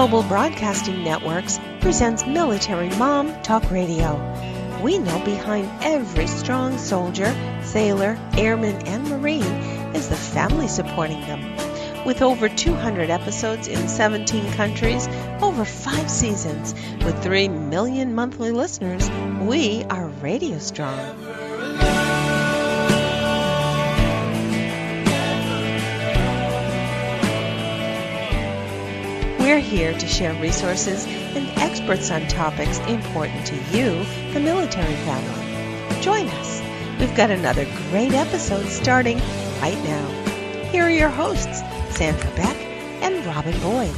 Global Broadcasting Networks presents Military Mom Talk Radio. We know behind every strong soldier, sailor, airman, and Marine is the family supporting them. With over 200 episodes in 17 countries, over 5 seasons, with 3 million monthly listeners, we are Radio Strong. We're here to share resources and experts on topics important to you, the military family. Join us. We've got another great episode starting right now. Here are your hosts, Sandra, Beck, and Robin Boyd.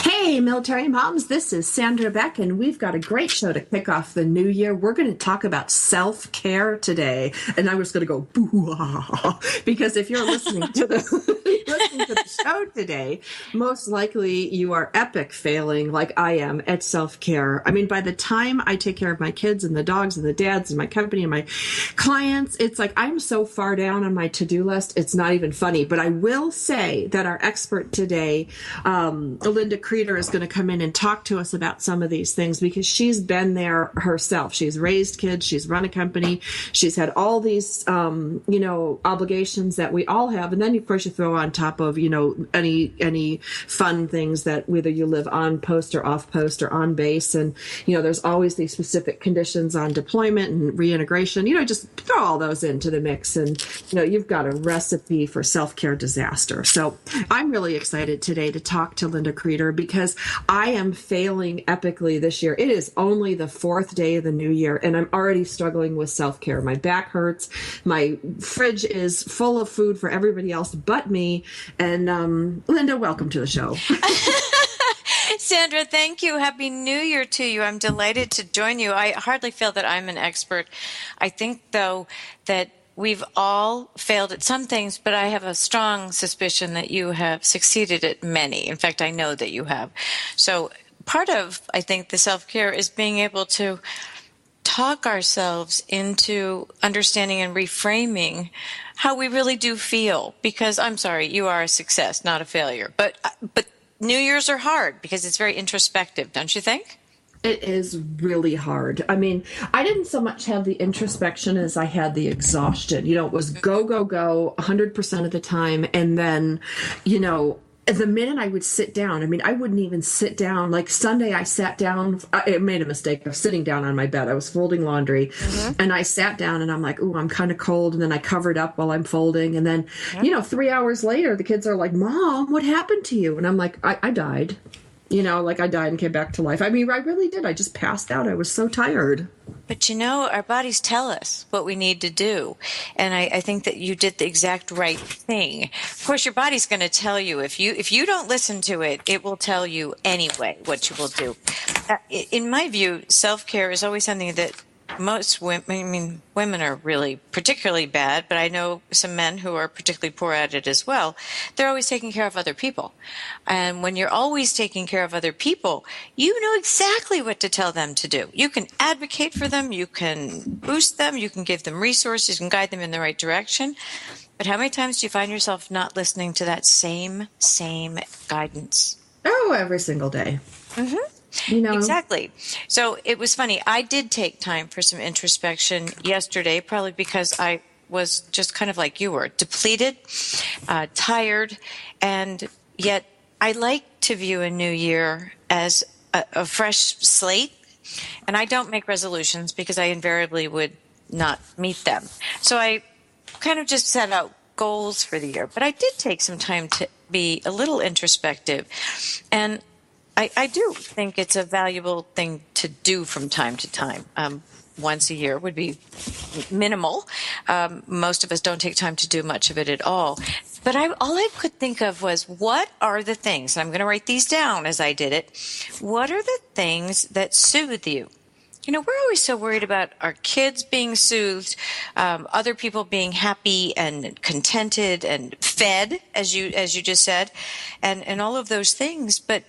Hey, military moms, this is Sandra Beck, and we've got a great show to kick off the new year. We're going to talk about self-care today, and I was going to go boo-ah, because if you're listening to the show today, most likely you are epic failing like I am at self-care. I mean, by the time I take care of my kids and the dogs and the dads and my company and my clients, it's like I'm so far down on my to-do list, it's not even funny. But I will say that our expert today, Linda Kreter, is going to come in and talk to us about some of these things because she's been there herself. She's raised kids. She's run a company. She's had all these, obligations that we all have. And then, of course, you throw on top of, any fun things that whether you live on post or off post or on base. And, there's always these specific conditions on deployment and reintegration. Just throw all those into the mix. And, you've got a recipe for self-care disaster. So I'm really excited today to talk to Linda Kreter because I am failing epically this year. It is only the 4th day of the new year, and I'm already struggling with self-care. My back hurts. My fridge is full of food for everybody else but me. And Linda, welcome to the show. Sandra, thank you. Happy New Year to you. I'm delighted to join you. I hardly feel that I'm an expert. I think, though, that we've all failed at some things, but I have a strong suspicion that you have succeeded at many. In fact, I know that you have. So part of, I think, the self-care is being able to talk ourselves into understanding and reframing how we really do feel. Because I'm sorry, you are a success, not a failure. But New Year's are hard because it's very introspective, don't you think? It is really hard. I mean, I didn't so much have the introspection as I had the exhaustion. It was go, go, go 100% of the time. And then, the minute I would sit down, I wouldn't even sit down. Like Sunday, I sat down. I made a mistake of sitting down on my bed. I was folding laundry, and I sat down, and I'm like, "Ooh, I'm kind of cold." And then I covered up while I'm folding, and then, 3 hours later, the kids are like, "Mom, what happened to you?" And I'm like, "I died." I died and came back to life. I really did. I just passed out. I was so tired. But our bodies tell us what we need to do. And I think that you did the exact right thing. Of course, your body's going to tell you. If you don't listen to it, it will tell you anyway what you will do. In my view, self-care is always something that most women, women are really particularly bad, but I know some men who are particularly poor at it as well. They're always taking care of other people. And when you're always taking care of other people, you know exactly what to tell them to do. You can advocate for them, you can boost them, you can give them resources, you can guide them in the right direction. But how many times do you find yourself not listening to that same guidance? Oh, every single day. Mm-hmm. Exactly. So it was funny. I did take time for some introspection yesterday, probably because I was just kind of like you were, depleted, tired, and yet I like to view a new year as a fresh slate, and I don't make resolutions because I invariably would not meet them. So I kind of just set out goals for the year, but I did take some time to be a little introspective, and I do think it's a valuable thing to do from time to time. Once a year would be minimal. Most of us don't take time to do much of it at all. But all I could think of was, what are the things, and I'm going to write these down as I did it, what are the things that soothe you? We're always so worried about our kids being soothed, other people being happy and contented and fed, as you just said, and all of those things. But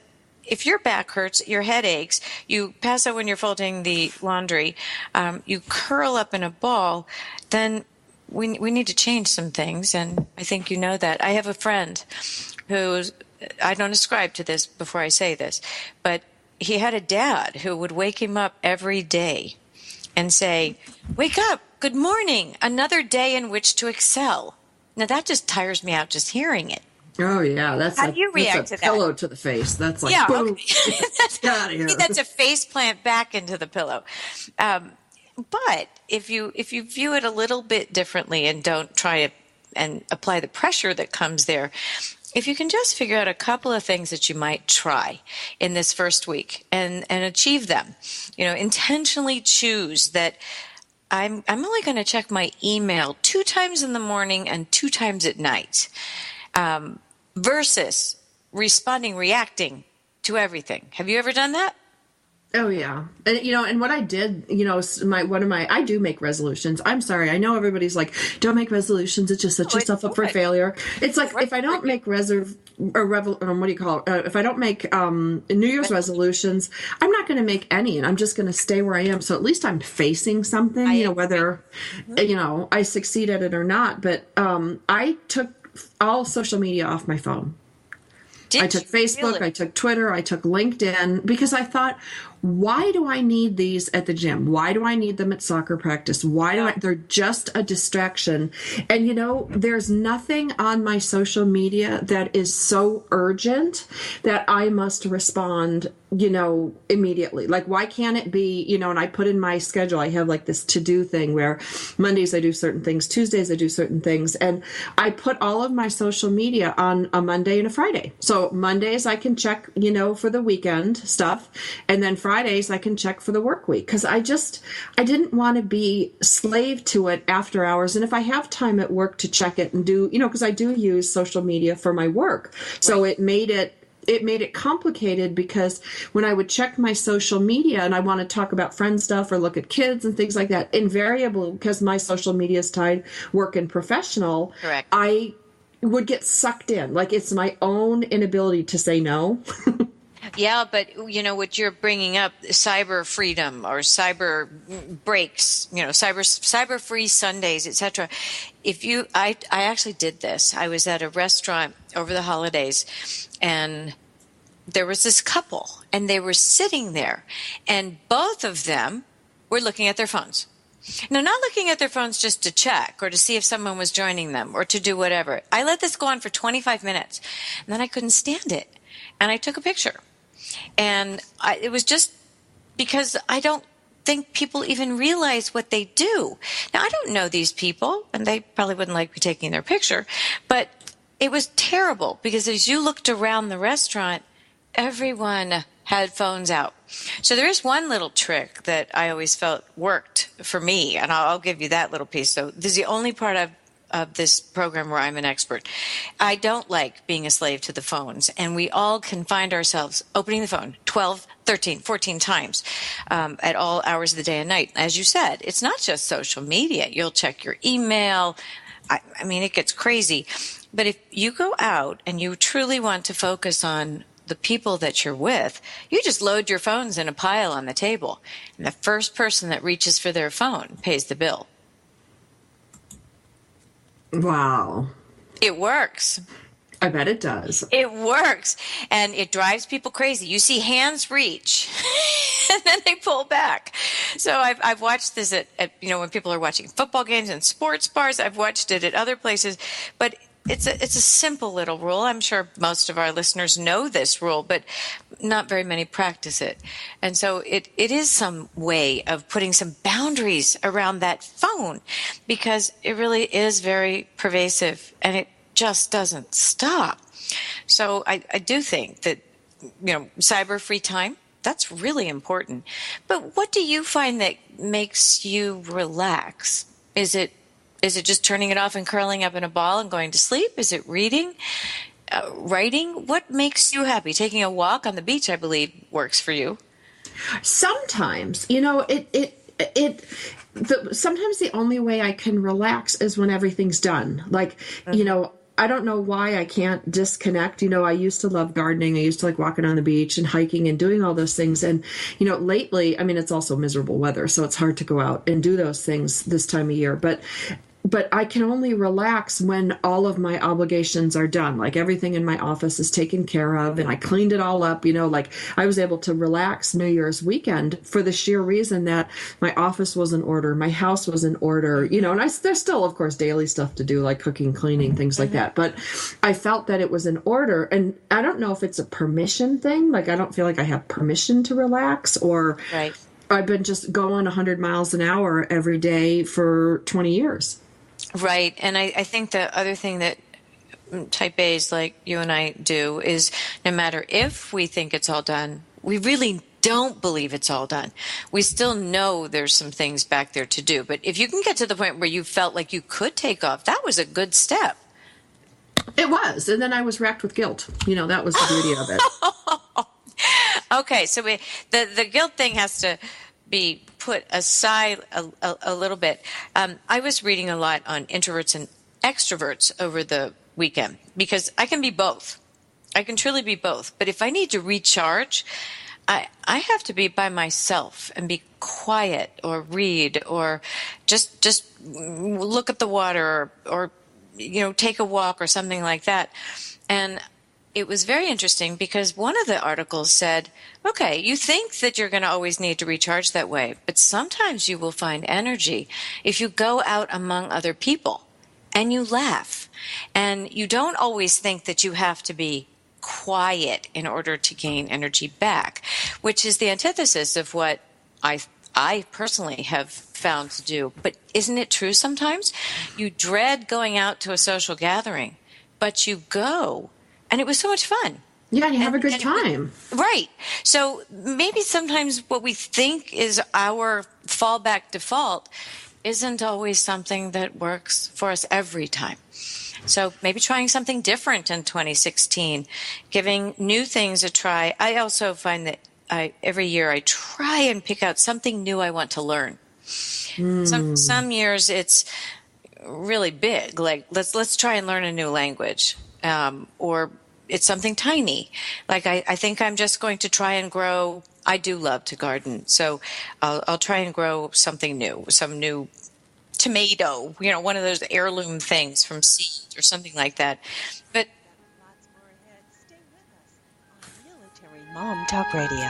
if your back hurts, your head aches, you pass out when you're folding the laundry, you curl up in a ball, then we need to change some things, and I think you know that. I have a friend who's, I don't ascribe to this before I say this, but he had a dad who would wake him up every day and say, "Wake up, good morning, another day in which to excel." Now that just tires me out just hearing it. Oh yeah, that's how do you react to that? Pillow to the face. That's like boom. Okay. Get out of here. That's a face plant back into the pillow. But if you view it a little bit differently and don't try to and apply the pressure that comes there, if you can just figure out a couple of things that you might try in this first week and achieve them, intentionally choose that I'm only going to check my email 2 times in the morning and 2 times at night. Versus reacting to everything. Have you ever done that? Oh yeah. And and what I did, I do make resolutions. I'm sorry. I know everybody's like, don't make resolutions. It just sets yourself up for failure. It's like, if I don't make what do you call it? If I don't make New Year's resolutions, I'm not going to make any, and I'm just going to stay where I am. So at least I'm facing something, whether, I succeed at it or not. But I took all social media off my phone. I took Facebook, really? I took Twitter, I took LinkedIn, because I thought, why do I need these at the gym? Why do I need them at soccer practice? They're just a distraction. And there's nothing on my social media that is so urgent that I must respond, immediately. Like, why can't it be, and I put in my schedule, I have like this to-do thing where Mondays I do certain things, Tuesdays I do certain things, and I put all of my social media on a Monday and a Friday. So Mondays I can check, for the weekend stuff, and then Fridays I can check for the work week, because I didn't want to be slave to it after hours. And if I have time at work to check it and do, because I do use social media for my work. So it made it complicated, because when I would check my social media and I want to talk about friend stuff or look at kids and things like that, invariably, because my social media is tied work and professional, correct, I would get sucked in. Like, it's my own inability to say no. Yeah, but what you're bringing up, cyber freedom or cyber breaks, cyber free Sundays, etc. I actually did this. I was at a restaurant over the holidays, and there was this couple, and they were sitting there, and both of them were looking at their phones. Now, not looking at their phones just to check or to see if someone was joining them or to do whatever. I let this go on for 25 minutes, and then I couldn't stand it, and I took a picture. And it was just because I don't think people even realize what they do. Now, I don't know these people, and they probably wouldn't like me taking their picture, but it was terrible, because as you looked around the restaurant, everyone had phones out. So there is one little trick that I always felt worked for me, and I'll give you that little piece. So this is the only part of this program where I'm an expert. I don't like being a slave to the phones, and we all can find ourselves opening the phone 12, 13, 14 times at all hours of the day and night. As you said, it's not just social media. You'll check your email. I mean, it gets crazy. But if you go out and you truly want to focus on the people that you're with, you just load your phones in a pile on the table, and the first person that reaches for their phone pays the bill. Wow. It works. I bet it does. It works. And it drives people crazy. You see hands reach and then they pull back. So I've watched this at when people are watching football games and sports bars. I've watched it at other places. But it's a simple little rule. I'm sure most of our listeners know this rule, but not very many practice it. And so it is some way of putting some boundaries around that phone, because it really is very pervasive and it just doesn't stop. So I do think that, cyber free time, that's really important. But what do you find that makes you relax? Is it just turning it off and curling up in a ball and going to sleep? Is it reading, writing? What makes you happy? Taking a walk on the beach, I believe, works for you. Sometimes, sometimes the only way I can relax is when everything's done. Like, I don't know why I can't disconnect. I used to love gardening. I used to like walking on the beach and hiking and doing all those things. And, lately, it's also miserable weather, so it's hard to go out and do those things this time of year. But but I can only relax when all of my obligations are done. Like everything in my office is taken care of and I cleaned it all up, like I was able to relax New Year's weekend for the sheer reason that my office was in order, my house was in order, and there's still, of course, daily stuff to do like cooking, cleaning, things like that. But I felt that it was in order. And I don't know if it's a permission thing. Like, I don't feel like I have permission to relax, or right. I've been just going 100 miles an hour every day for 20 years. Right. And I think the other thing that type A's like you and I do is no matter if we think it's all done, we really don't believe it's all done. We still know there's some things back there to do. But if you can get to the point where you felt like you could take off, that was a good step. It was. And then I was racked with guilt. That was the beauty of it. Okay. So the guilt thing has to be put aside a little bit. I was reading a lot on introverts and extroverts over the weekend because I can be both. I can truly be both. But if I need to recharge, I have to be by myself and be quiet or read or just look at the water or take a walk or something like that. And it was very interesting because one of the articles said, okay, you think that you're going to always need to recharge that way, but sometimes you will find energy if you go out among other people and you laugh. And you don't always think that you have to be quiet in order to gain energy back, which is the antithesis of what I personally have found to do. But isn't it true sometimes? You dread going out to a social gathering, but you go. And it was so much fun. Yeah, you have a good time. Right. So maybe sometimes what we think is our fallback default isn't always something that works for us every time. So maybe trying something different in 2016, giving new things a try. I also find that every year I try and pick out something new I want to learn. Some years it's really big, like let's try and learn a new language. Or it's something tiny. Like I think I'm just going to try and grow. I do love to garden, so I'll try and grow something new, some new tomato, one of those heirloom things from seed or something like that. But lots more ahead. Stay with us on Military Mom Talk Radio.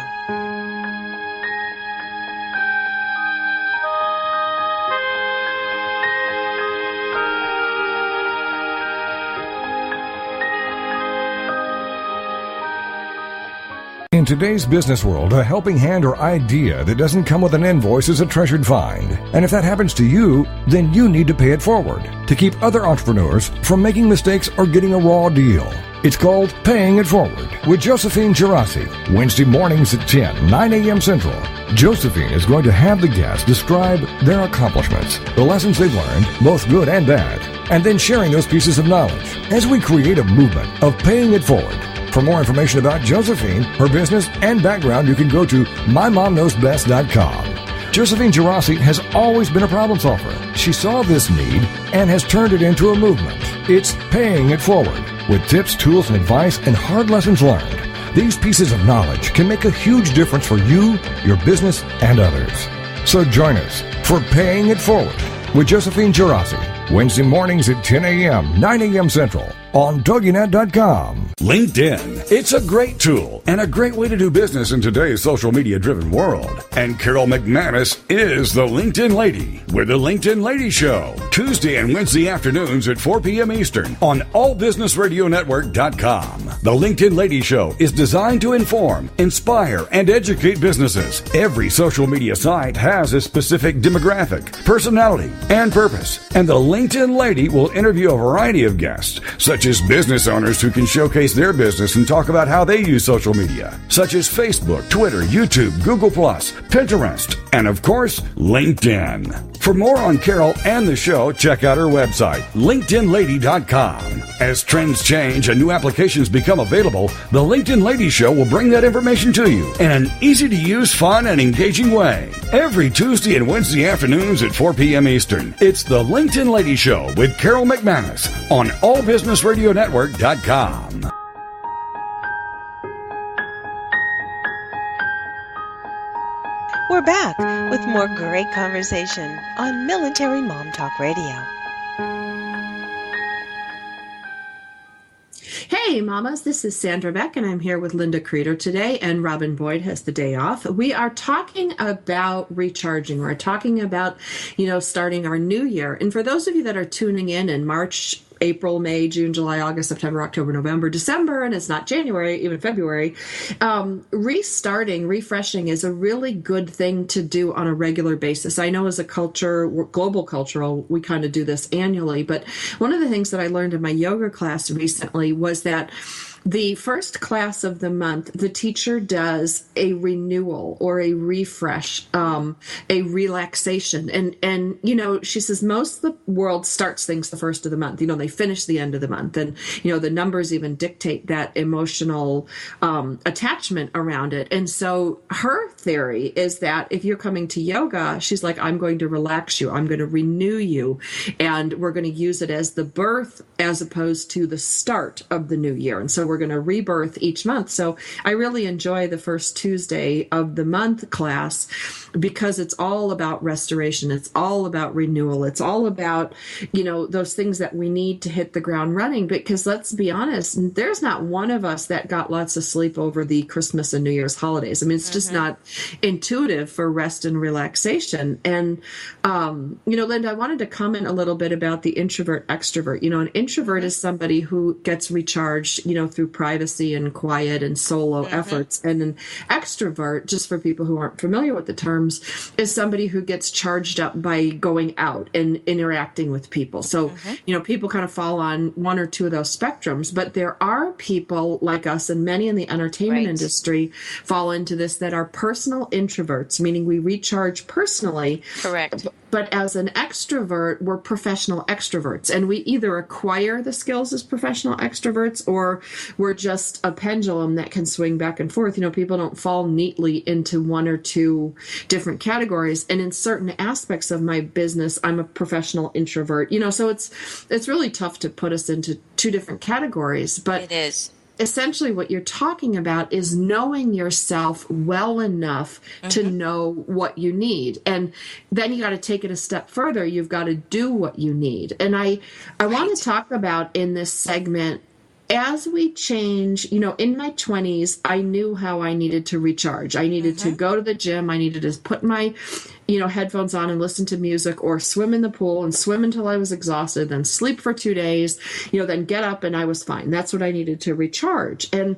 In today's business world, a helping hand or idea that doesn't come with an invoice is a treasured find. And if that happens to you, then you need to pay it forward to keep other entrepreneurs from making mistakes or getting a raw deal. It's called Paying It Forward with Josephine Gerasi, Wednesday mornings at 9 a.m. Central. Josephine is going to have the guests describe their accomplishments, the lessons they've learned, both good and bad, and then sharing those pieces of knowledge as we create a movement of paying it forward. For more information about Josephine, her business, and background, you can go to mymomknowsbest.com. Josephine Gerasi has always been a problem solver. She saw this need and has turned it into a movement. It's Paying It Forward, with tips, tools, and advice and hard lessons learned. These pieces of knowledge can make a huge difference for you, your business, and others. So join us for Paying It Forward with Josephine Gerasi, Wednesday mornings at 10 a.m., 9 a.m. Central on TogiNet.com. LinkedIn. It's a great tool and a great way to do business in today's social media driven world. And Carol McManus is the LinkedIn Lady with the LinkedIn Lady Show, Tuesday and Wednesday afternoons at 4 p.m. Eastern on allbusinessradionetwork.com. The LinkedIn Lady Show is designed to inform, inspire, and educate businesses. Every social media site has a specific demographic, personality, and purpose. And the LinkedIn Lady will interview a variety of guests, such as business owners who can showcase their business and talk about how they use social media, such as Facebook, Twitter, YouTube, Google+, Pinterest, and of course, LinkedIn. For more on Carol and the show, check out her website, LinkedInLady.com. As trends change and new applications become available, the LinkedIn Lady Show will bring that information to you in an easy-to-use, fun, and engaging way. Every Tuesday and Wednesday afternoons at 4 p.m. Eastern, it's the LinkedIn Lady Show with Carol McManus on allbusinessradionetwork.com. We're back with more great conversation on Military Mom Talk Radio. Hey mamas, this is Sandra Beck and I'm here with Linda Kreter today, and Robin Boyd has the day off. We are talking about recharging. We're talking about, starting our new year. And for those of you that are tuning in March, April, May, June, July, August, September, October, November, December, and it's not January, even February, refreshing is a really good thing to do on a regular basis. I know as a culture, global cultural, we kind of do this annually, but one of the things that I learned in my yoga class recently was that the first class of the month, the teacher does a renewal or a refresh, a relaxation. And she says most of the world starts things the first of the month. They finish the end of the month. And, the numbers even dictate that emotional attachment around it. And so her theory is that if you're coming to yoga, she's like, I'm going to relax you. I'm going to renew you. And we're going to use it as the birth as opposed to the start of the new year. And so we're going to rebirth each month. So I really enjoy the first Tuesday of the month class because it's all about restoration. It's all about renewal. It's all about, those things that we need to hit the ground running. Because let's be honest, there's not one of us that got lots of sleep over the Christmas and New Year's holidays. I mean, it's just not intuitive for rest and relaxation. And, Linda, I wanted to comment a little bit about the introvert extrovert. An introvert is somebody who gets recharged, through privacy and quiet and solo efforts. And an extrovert, just for people who aren't familiar with the terms, is somebody who gets charged up by going out and interacting with people. So, people kind of fall on one or two of those spectrums, but there are people like us, and many in the entertainment industry fall into this, that are personal introverts, meaning we recharge personally. Correct. But as an extrovert, we're professional extroverts, and we either acquire the skills as professional extroverts or we're just a pendulum that can swing back and forth. People don't fall neatly into one or two different categories. And in certain aspects of my business, I'm a professional introvert, so it's really tough to put us into two different categories. But it is. Essentially what you're talking about is knowing yourself well enough to know what you need. And then you got to take it a step further. You've got to do what you need. And I want to talk about in this segment, as we change, in my 20s, I knew how I needed to recharge. I needed to go to the gym. I needed to put my, headphones on and listen to music, or swim in the pool and swim until I was exhausted, then sleep for 2 days, then get up and I was fine. That's what I needed to recharge. And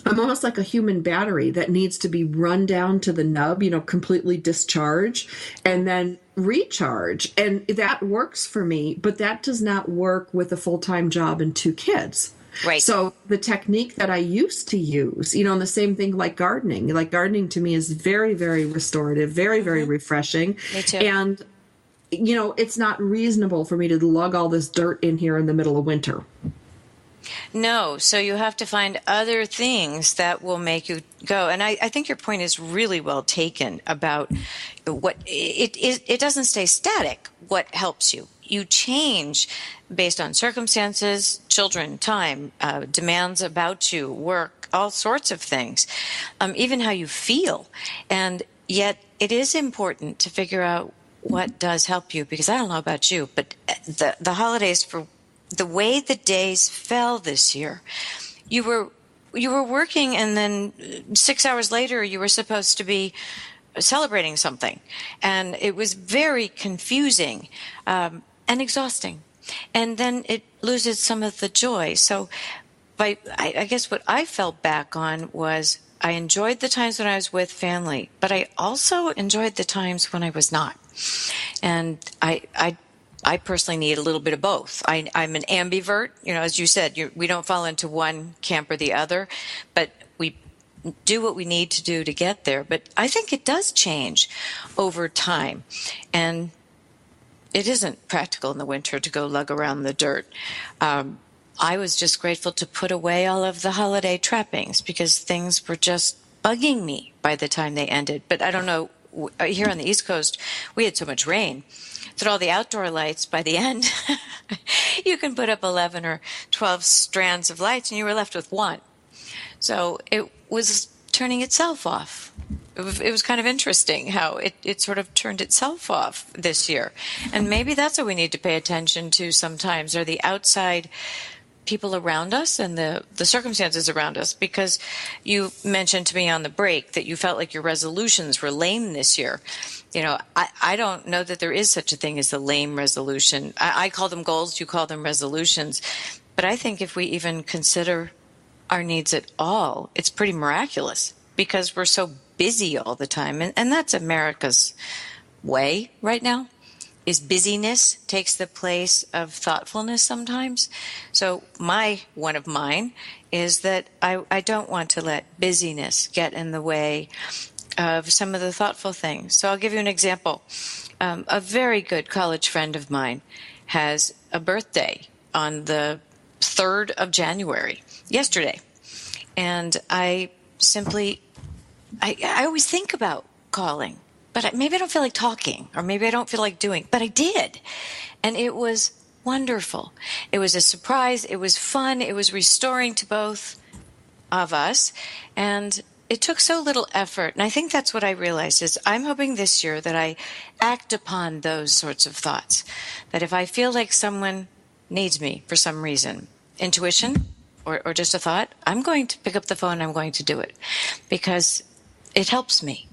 I'm almost like a human battery that needs to be run down to the nub, completely discharge and then recharge. And that works for me, but that does not work with a full-time job and 2 kids. Right. So the technique that I used to use, and the same thing like gardening to me is very, very restorative, very, very refreshing. Me too. And, it's not reasonable for me to lug all this dirt in here in the middle of winter. No, so you have to find other things that will make you go. And I think your point is really well taken about what it doesn't stay static, what helps you. You change based on circumstances, children, time, demands about you, work, all sorts of things, even how you feel. And yet it is important to figure out what does help you, because I don't know about you, but the holidays, for the way the days fell this year, you were working, and then 6 hours later you were supposed to be celebrating something, and it was very confusing and exhausting, and then it loses some of the joy. So I guess what I fell back on was I enjoyed the times when I was with family, but I also enjoyed the times when I was not. And I personally need a little bit of both. I'm an ambivert, as you said, we don't fall into one camp or the other, but we do what we need to do to get there. But I think it does change over time. And it isn't practical in the winter to go lug around the dirt. I was just grateful to put away all of the holiday trappings because things were just bugging me by the time they ended. But I don't know, here on the East Coast, we had so much rain that all the outdoor lights, by the end, you can put up 11 or 12 strands of lights and you were left with one. So it was turning itself off. It was kind of interesting how it sort of turned itself off this year. And maybe that's what we need to pay attention to sometimes, are the outside people around us and the circumstances around us, because you mentioned to me on the break that you felt like your resolutions were lame this year. I don't know that there is such a thing as a lame resolution. I call them goals, you call them resolutions. But I think if we even consider our needs at all, it's pretty miraculous, because we're so busy all the time. And that's America's way right now, is busyness takes the place of thoughtfulness sometimes. So one of mine is that I don't want to let busyness get in the way of some of the thoughtful things. So I'll give you an example. A very good college friend of mine has a birthday on the 3rd of January, yesterday. And I always think about calling, but maybe I don't feel like talking, or maybe I don't feel like doing, but I did. And it was wonderful. It was a surprise. It was fun. It was restoring to both of us. And it took so little effort. And I think that's what I realized is I'm hoping this year that I act upon those sorts of thoughts. That if I feel like someone needs me for some reason, intuition or just a thought, I'm going to pick up the phone and I'm going to do it, because it helps me.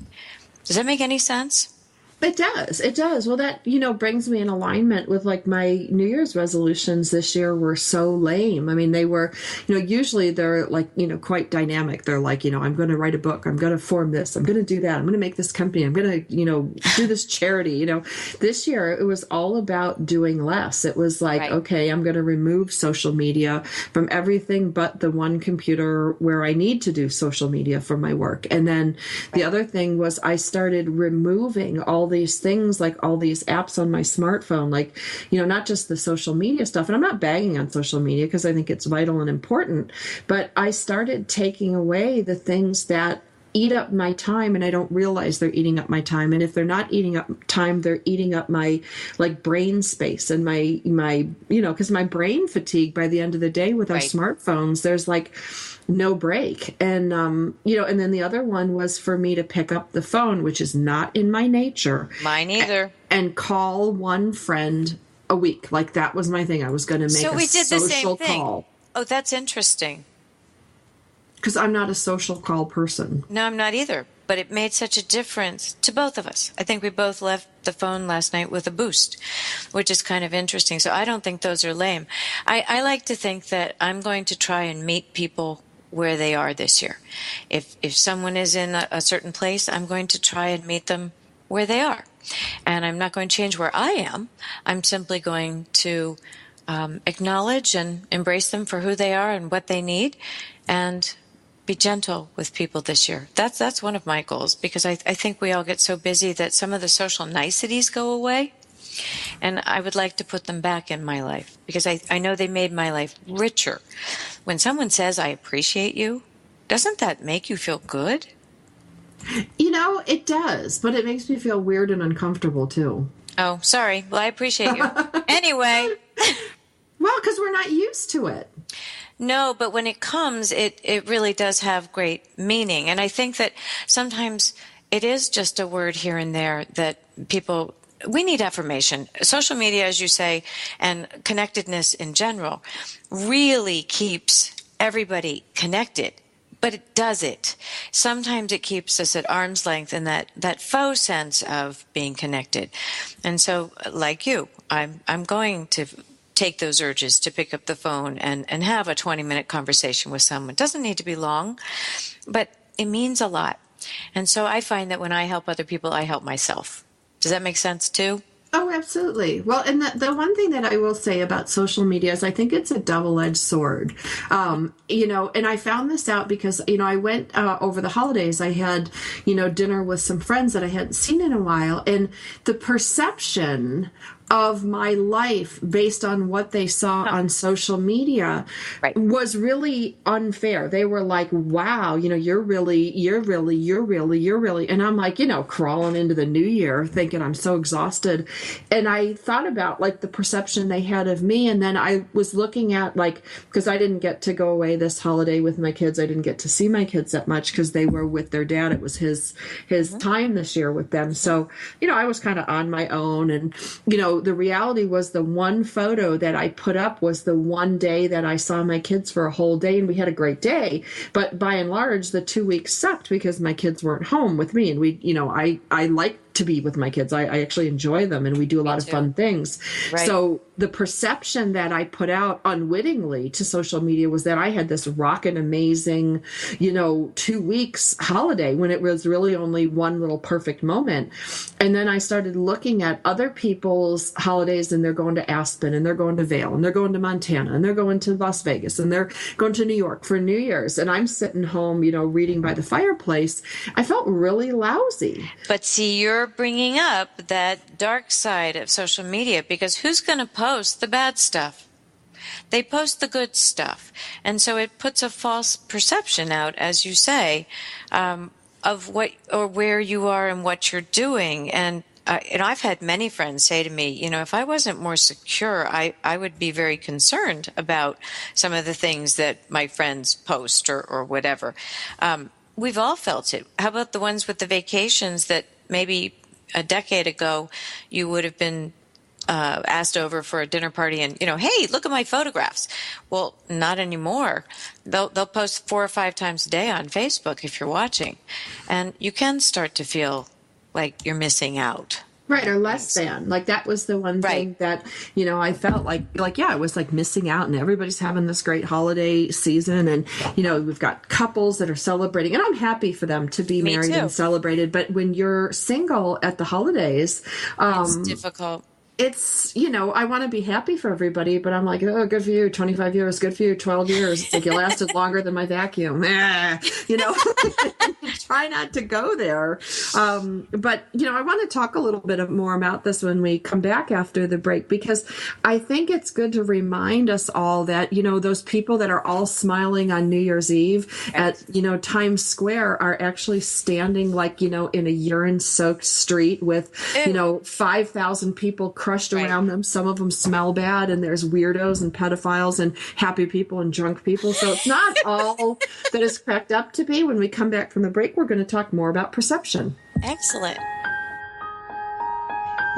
Does that make any sense? It does. It does. Well, that, brings me in alignment with like my New Year's resolutions this year were so lame. I mean, they were, usually they're like, quite dynamic. They're like, I'm going to write a book. I'm going to form this. I'm going to do that. I'm going to make this company. I'm going to, do this charity. This year it was all about doing less. It was like, okay, I'm going to remove social media from everything but the one computer where I need to do social media for my work. And then the other thing was I started removing all these things, like all these apps on my smartphone, like, not just the social media stuff. And I'm not bagging on social media because I think it's vital and important, but I started taking away the things that eat up my time, and I don't realize they're eating up my time. And if they're not eating up time, they're eating up my like brain space and my because my brain fatigue by the end of the day with our smartphones, there's like no break. And, and then the other one was for me to pick up the phone, which is not in my nature. Mine either. And call one friend a week. Like that was my thing. I was going to make a social call. Oh, that's interesting. Because I'm not a social call person. No, I'm not either. But it made such a difference to both of us. I think we both left the phone last night with a boost, which is kind of interesting. So I don't think those are lame. I like to think that I'm going to try and meet people where they are this year. If someone is in a certain place, I'm going to try and meet them where they are. And I'm not going to change where I am. I'm simply going to acknowledge and embrace them for who they are and what they need, and be gentle with people this year. That's one of my goals, because I think we all get so busy that some of the social niceties go away, and I would like to put them back in my life, because I know they made my life richer. When someone says, I appreciate you, doesn't that make you feel good? It does, but it makes me feel weird and uncomfortable too. Oh, sorry. Well, I appreciate you. Anyway. Well, because we're not used to it. No, but when it comes, it really does have great meaning. And I think that sometimes it is just a word here and there that we need affirmation. Social media, as you say, and connectedness in general really keeps everybody connected. But it does it. Sometimes it keeps us at arm's length in that faux sense of being connected. And so, like you, I'm going to take those urges to pick up the phone and have a 20-minute conversation with someone. It doesn't need to be long, but it means a lot. And so I find that when I help other people, I help myself. Does that make sense too? Oh, absolutely. Well, and the one thing that I will say about social media is I think it's a double-edged sword. And I found this out because, I went over the holidays. I had, dinner with some friends that I hadn't seen in a while. And the perception of my life based on what they saw on social media was really unfair. They were like, wow, you're really. And I'm like, crawling into the new year thinking I'm so exhausted. And I thought about like the perception they had of me. And then I was looking at because I didn't get to go away this holiday with my kids. I didn't get to see my kids that much because they were with their dad. It was his time this year with them. So, I was kind of on my own and, the reality was the one photo that I put up was the one day that I saw my kids for a whole day, and we had a great day. But by and large, the 2 weeks sucked because my kids weren't home with me. And I like to be with my kids. I actually enjoy them, and we do a lot of fun things. Right. So the perception that I put out unwittingly to social media was that I had this rockin' amazing, 2 weeks holiday when it was really only one little perfect moment. And then I started looking at other people's holidays, and they're going to Aspen, and they're going to Vail, and they're going to Montana, and they're going to Las Vegas, and they're going to New York for New Year's. And I'm sitting home, reading by the fireplace. I felt really lousy. But see, you're bringing up that dark side of social media, because who's going to post the bad stuff? They post the good stuff. And so it puts a false perception out, as you say, of what or where you are and what you're doing. And I've had many friends say to me, if I wasn't more secure, I would be very concerned about some of the things that my friends post or whatever. We've all felt it. How about the ones with the vacations that maybe a decade ago you would have been asked over for a dinner party and, hey, look at my photographs. Well, not anymore. They'll post 4 or 5 times a day on Facebook if you're watching. And you can start to feel like you're missing out. Right, or less than. Like, that was the one thing that, I felt like, I was like missing out, and everybody's having this great holiday season, and, we've got couples that are celebrating, and I'm happy for them to be married and celebrated, but when you're single at the holidays, it's difficult. It's, I want to be happy for everybody, but I'm like, oh, good for you. 25 years, good for you. 12 years. It's like you lasted longer than my vacuum. Try not to go there. But, I want to talk a little bit more about this when we come back after the break, because I think it's good to remind us all that, those people that are all smiling on New Year's Eve at, Times Square are actually standing like, in a urine-soaked street with, 5,000 people crushed around them. Some of them smell bad, and there's weirdos and pedophiles and happy people and drunk people. So it's not all that is cracked up to be. When we come back from the break, we're going to talk more about perception. Excellent.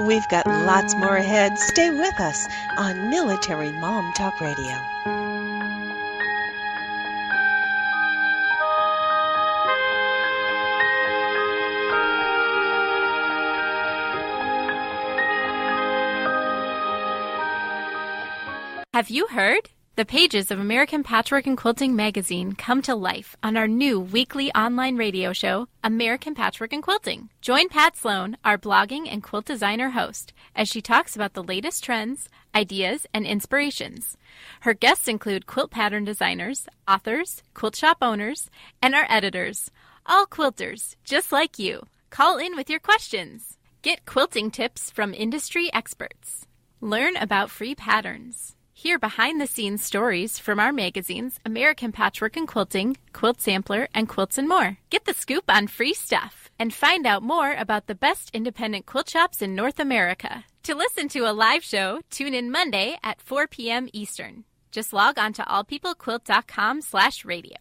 We've got lots more ahead. Stay with us on Military Mom Talk Radio. Have you heard? The pages of American Patchwork and Quilting magazine come to life on our new weekly online radio show, American Patchwork and Quilting. Join Pat Sloan, our blogging and quilt designer host, as she talks about the latest trends, ideas, and inspirations. Her guests include quilt pattern designers, authors, quilt shop owners, and our editors, all quilters, just like you. Call in with your questions. Get quilting tips from industry experts. Learn about free patterns. Hear behind-the-scenes stories from our magazines, American Patchwork and Quilting, Quilt Sampler, and Quilts and More. Get the scoop on free stuff and find out more about the best independent quilt shops in North America. To listen to a live show, tune in Monday at 4 p.m. Eastern. Just log on to allpeoplequilt.com/radio.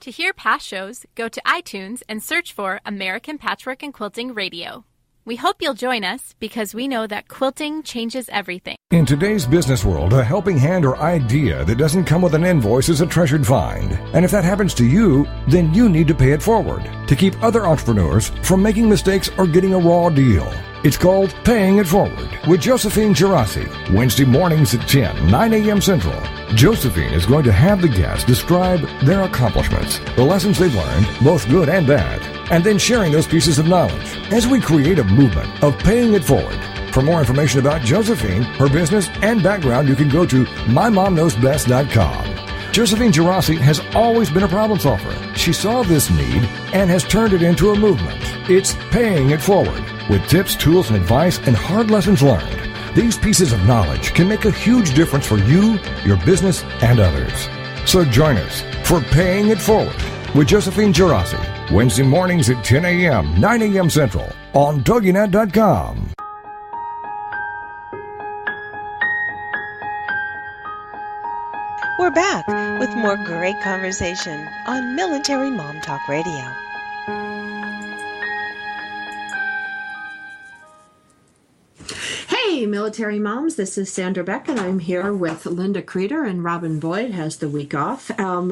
To hear past shows, go to iTunes and search for American Patchwork and Quilting Radio. We hope you'll join us because we know that quilting changes everything. In today's business world, a helping hand or idea that doesn't come with an invoice is a treasured find. And if that happens to you, then you need to pay it forward to keep other entrepreneurs from making mistakes or getting a raw deal. It's called Paying It Forward with Josephine Gerasi, Wednesday mornings at 9 a.m. Central. Josephine is going to have the guests describe their accomplishments, the lessons they've learned, both good and bad, and then sharing those pieces of knowledge as we create a movement of paying it forward. For more information about Josephine, her business, and background, you can go to mymomknowsbest.com. Josephine Gerasi has always been a problem solver. She saw this need and has turned it into a movement. It's Paying It Forward with tips, tools, and advice and hard lessons learned. These pieces of knowledge can make a huge difference for you, your business, and others. So join us for Paying It Forward with Josephine Gerasi, Wednesday mornings at 10 a.m., 9 a.m. Central on TogiNet.com. We're back with more great conversation on Military Mom Talk Radio. Hey, Hey, military moms, this is Sandra Beck, and I'm here with Linda Kreter, and Robin Boyd has the week off.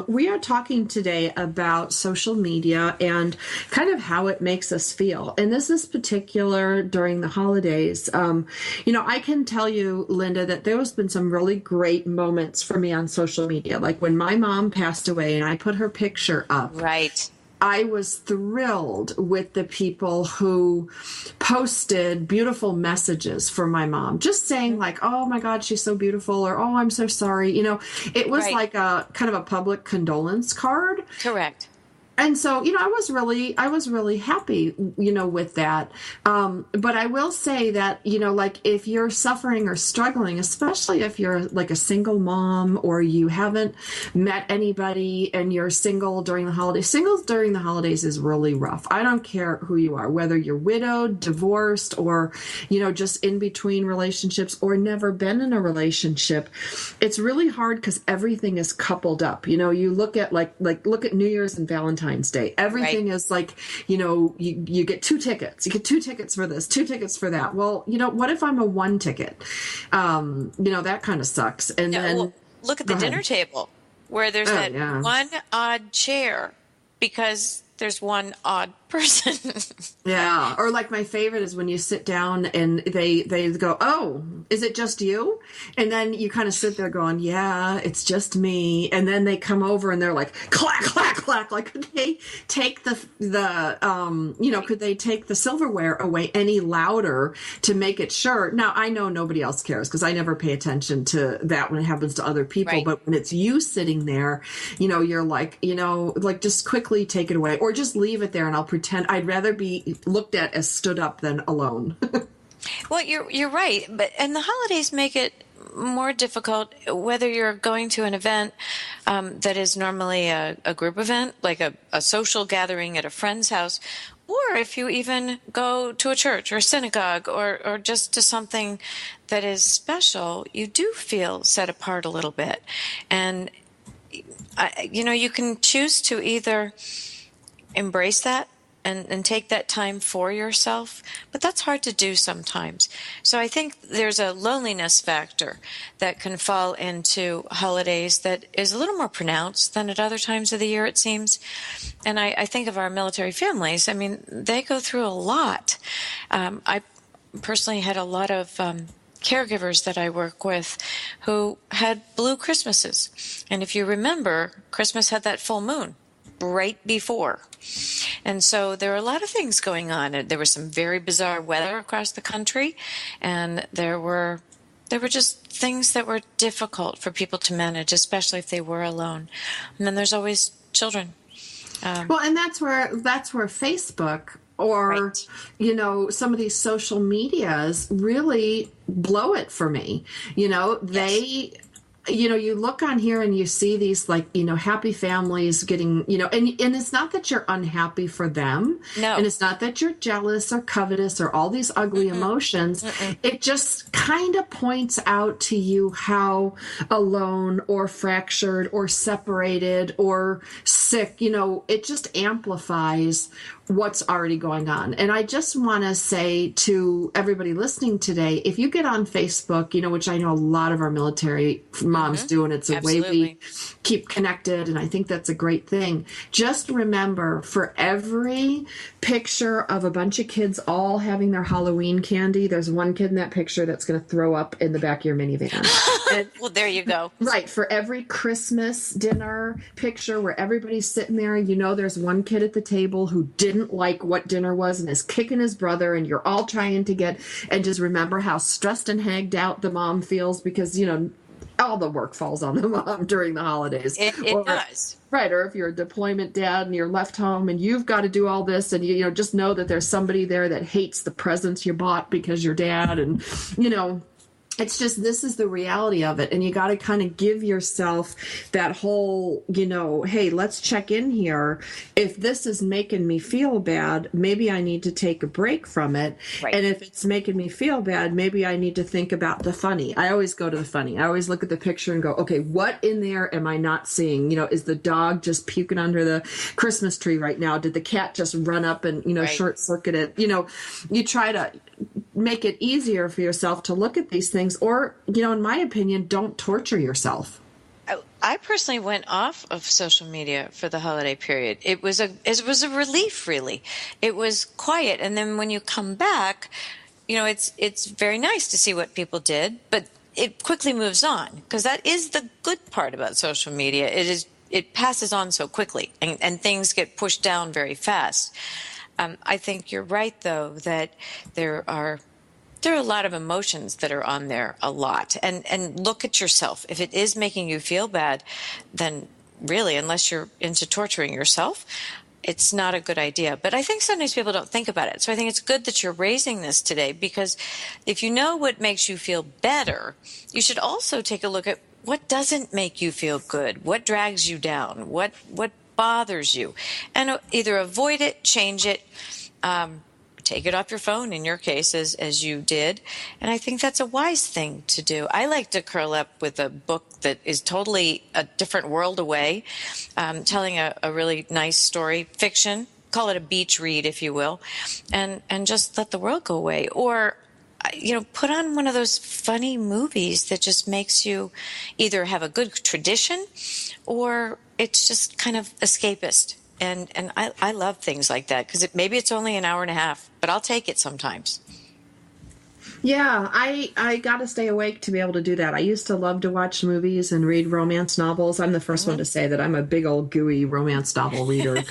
We are talking today about social media and kind of how it makes us feel. And this is particular during the holidays. I can tell you, Linda, that there has been some really great moments for me on social media. Like when my mom passed away and I put her picture up. Right. I was thrilled with the people who posted beautiful messages for my mom, just saying like, oh my God, she's so beautiful, or oh, I'm so sorry. It was like a kind of a public condolence card. Correct. And so, I was really happy, with that. But I will say that, like if you're suffering or struggling, especially if you're like a single mom or you haven't met anybody and you're single during the holidays, singles during the holidays is really rough. I don't care who you are, whether you're widowed, divorced, or, just in between relationships or never been in a relationship. It's really hard because everything is coupled up. You look at look at New Year's and Valentine's Day. Everything is like, you get 2 tickets. You get 2 tickets for this, 2 tickets for that. Well, what if I'm a 1 ticket? That kind of sucks. And then look at the dinner table where there's one odd chair because there's one odd person. Yeah. Or like my favorite is when you sit down and they go, oh, is it just you? And then you kind of sit there going, yeah, it's just me. And then they come over and they're like, clack, clack, clack. Like, could they take could they take the silverware away any louder to make it sure? Now, I know nobody else cares because I never pay attention to that when it happens to other people. Right. But when it's you sitting there, you're like, just quickly take it away or just leave it there and I'll pretend. I'd rather be looked at as stood up than alone. Well, you're right, and the holidays make it more difficult whether you're going to an event that is normally a group event, like a social gathering at a friend's house, or if you even go to a church or a synagogue or just to something that is special, you do feel set apart a little bit, and you can choose to either embrace that and take that time for yourself, but that's hard to do sometimes. So I think there's a loneliness factor that can fall into holidays that is a little more pronounced than at other times of the year, it seems. And I think of our military families. I mean, they go through a lot. I personally had a lot of caregivers that I work with who had blue Christmases. And if you remember, Christmas had that full moon right before. And so there were a lot of things going on. There was some very bizarre weather across the country, and there were just things that were difficult for people to manage, especially if they were alone. And then there's always children. Well, and that's where Facebook or, right. Some of these social medias really blow it for me. They... you look on here and you see these happy families getting, and it's not that you're unhappy for them. No. And it's not that you're jealous or covetous or all these ugly emotions. It just kind of points out to you how alone or fractured or separated or sick, it just amplifies what's already going on. And I just want to say to everybody listening today, if you get on Facebook, which I know a lot of our military moms do, and it's a way we keep connected, and I think that's a great thing. Just remember, for every picture of a bunch of kids all having their Halloween candy, there's one kid in that picture that's going to throw up in the back of your minivan. And, well, there you go. Right. For every Christmas dinner picture where everybody's sitting there, there's one kid at the table who didn't like what dinner was and is kicking his brother, and you're all trying to and just remember how stressed and hagged out the mom feels because, all the work falls on the mom during the holidays. It does. Right. Or if you're a deployment dad and you're left home and you've got to do all this, and just know that there's somebody there that hates the presents you bought because you're dad, and it's just, this is the reality of it. And you got to kind of give yourself that whole, hey, let's check in here. If this is making me feel bad, maybe I need to take a break from it. Right. And if it's making me feel bad, maybe I need to think about the funny. I always go to the funny. I always look at the picture and go, okay, what in there am I not seeing? Is the dog just puking under the Christmas tree right now? Did the cat just run up and, right. short circuit it? You try to make it easier for yourself to look at these things, or, in my opinion, don't torture yourself. I personally went off of social media for the holiday period. It was a relief, really. It was quiet, and then when you come back, it's very nice to see what people did, but it quickly moves on, because that is the good part about social media. It passes on so quickly, and things get pushed down very fast. I think you're right, though, that there are a lot of emotions that are on there a lot. And look at yourself. If it is making you feel bad, then really, unless you're into torturing yourself, it's not a good idea. But I think sometimes people don't think about it. So I think it's good that you're raising this today, because if you know what makes you feel better, you should also take a look at what doesn't make you feel good, what drags you down, what bothers you, and either avoid it, change it, take it off your phone in your case, as you did. And I think that's a wise thing to do. I like to curl up with a book that is totally a different world away, telling a really nice story, fiction, call it a beach read, if you will, and just let the world go away. Or, put on one of those funny movies that just makes you either have a good tradition, or it's just kind of escapist. And I love things like that, because maybe it's only an hour and a half, but I'll take it sometimes. Yeah, I got to stay awake to be able to do that. I used to love to watch movies and read romance novels. I'm the first one to say that I'm a big old gooey romance novel reader.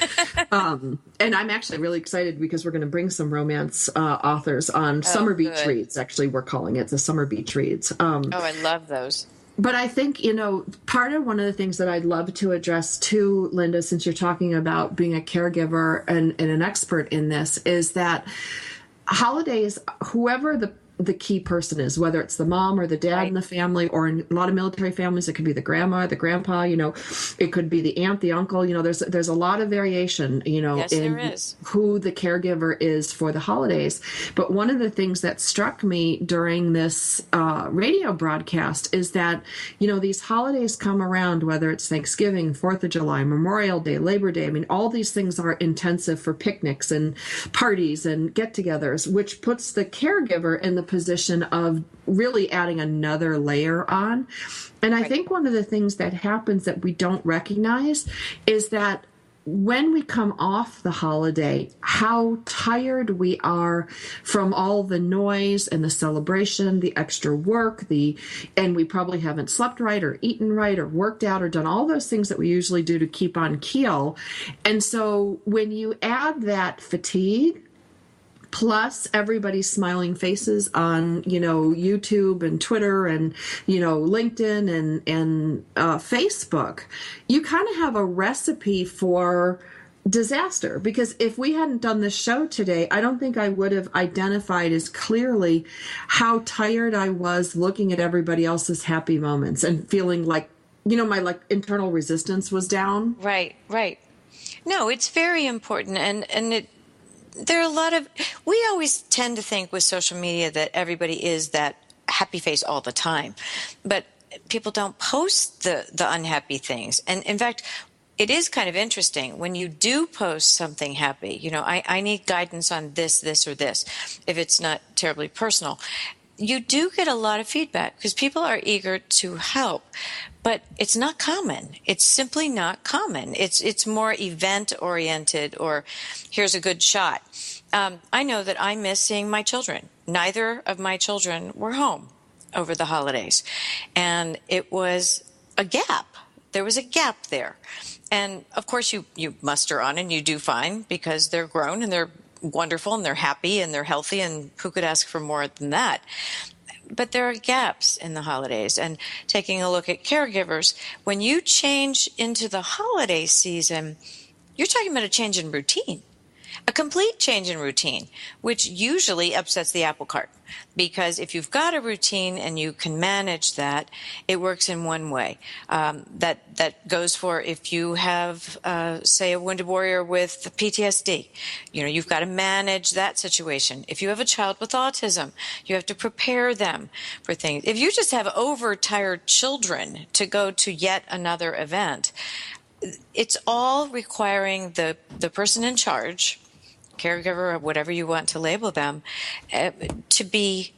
And I'm actually really excited, because we're going to bring some romance authors on Summer Beach Reads. Actually, we're calling it the Summer Beach Reads. I love those. But I think, part of one of the things that I'd love to address too, Linda, since you're talking about being a caregiver and an expert in this, is that holidays, whoever the key person is, whether it's the mom or the dad in the family, or in a lot of military families, it could be the grandma, the grandpa, it could be the aunt, the uncle, there's a lot of variation, yes, in who the caregiver is for the holidays. But one of the things that struck me during this radio broadcast is that, these holidays come around, whether it's Thanksgiving, 4th of July, Memorial Day, Labor Day. I mean, all these things are intensive for picnics and parties and get-togethers, which puts the caregiver in the position of really adding another layer on. And I think one of the things that happens that we don't recognize is that when we come off the holiday, how tired we are from all the noise and the celebration, the extra work, and we probably haven't slept right or eaten right or worked out or done all those things that we usually do to keep on keel. And so when you add that fatigue, plus everybody's smiling faces on, YouTube and Twitter and, LinkedIn and Facebook, you kind of have a recipe for disaster. Because if we hadn't done this show today, I don't think I would have identified as clearly how tired I was looking at everybody else's happy moments and feeling like, my internal resistance was down. Right. No, it's very important. And there are a lot of, we always tend to think with social media that everybody is that happy face all the time, but people don't post the unhappy things. And in fact, it is kind of interesting when you do post something happy, I need guidance on this, or this, if it's not terribly personal. You do get a lot of feedback because people are eager to help, but it's not common. It's simply not common. It's more event oriented, or here's a good shot. I know that I miss seeing my children. Neither of my children were home over the holidays, and it was a gap. There was a gap there. And of course you muster on and you do fine, because they're grown and they're wonderful and they're happy and they're healthy, and who could ask for more than that? But there are gaps in the holidays. And taking a look at caregivers, when you change into the holiday season, you're talking about a change in routine. A complete change in routine, which usually upsets the apple cart. Because if you've got a routine and you can manage that, it works in one way. That goes for if you have, say, a wounded warrior with PTSD. You've got to manage that situation. If you have a child with autism, you have to prepare them for things. If you just have overtired children to go to yet another event, it's all requiring the person in charge caregiver, or whatever you want to label them, to be